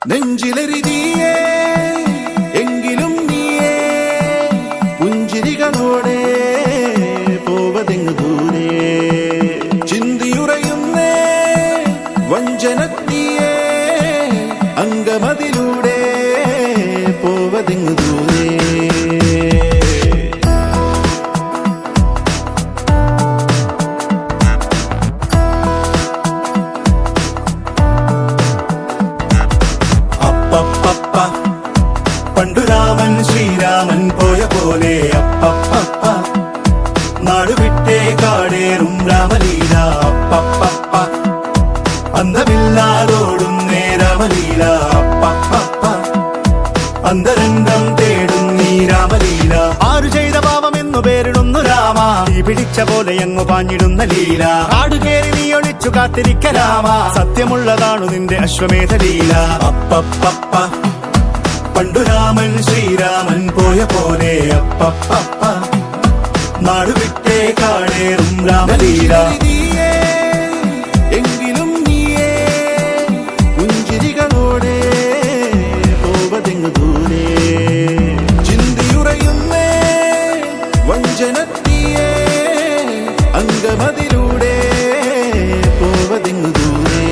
നെഞ്ചിലെരിതിയേ എങ്കിലും നീയേ പുഞ്ചിരികളോടെ പോവതെങ്ങു ദൂരെ ചിന്തിയുറയുന്നേ വഞ്ചനത്തിയേ അംഗമതിലൂടെ പോവതെങ്ങു ദൂരെ പണ്ടു രാമൻ ശ്രീരാമൻ പോയ പോലെ അപ്പപ്പ നാടുവിട്ടേ കാടേറും രാമലീല അപ്പപ്പ അന്തമില്ലാതോടുന്നേ രാമലീല അപ്പപ്പ അന്തരംഗം തേടും നീ രാമലീല ആരു ചെയ്ത പാപമെന്നു പേരിടുന്നു രാമ നീ പിടിച്ച പോലെ എങ്ങു പാഞ്ഞിടുന്ന ലീല ആടുകേറി നീ ഒളിച്ചു കാത്തിരിക്ക രാമ സത്യമുള്ളതാണു നിന്റെ അശ്വമേധ ലീല അപ്പപ്പ പണ്ടു രാമൻ ശ്രീരാമൻ പോയ പോലെ അപ്പപ്പ നാടുവിട്ടേ കാടേറും രാമലീല എങ്കിലും നീയേ പുഞ്ചിരികളോടെ പോവതെങ്ങു ദൂരെ ചിന്തിയുറയുന്നേ വഞ്ചനത്തിയേ അംഗമതിലൂടെ പോവതെങ്ങു ദൂരെ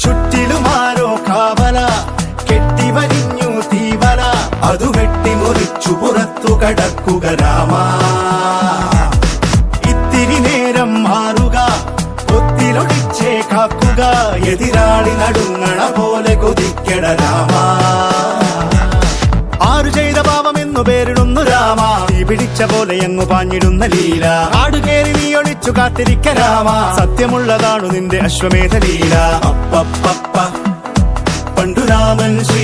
ചുറ്റിലുമാരോ കാവല കെട്ടിവലിഞ്ഞു തീവല അതു വെട്ടിമുറിച്ചു പുറത്തു കടക്കുക രാമ ഇത്തിരി നേരം മാറുക ഒത്തിലൊടിച്ചേ കാക്കുക എതിരാളി നടുങ്ങണ പോലെ കൊതിക്കട രാമ ആരു ചെയ്ത പാപമെന്നു പേരിടുന്നു രാമ നീ പിടിച്ച പോലെ എങ്ങു പാഞ്ഞിടുന്ന ലീല ആടുകേറി നീ ഒളിച്ചു കാത്തിരിക്ക രാമ സത്യമുള്ളതാണു നിന്റെ അശ്വമേധ ലീല അപ്പപ്പ പണ്ടു രാമൻ ശ്രീ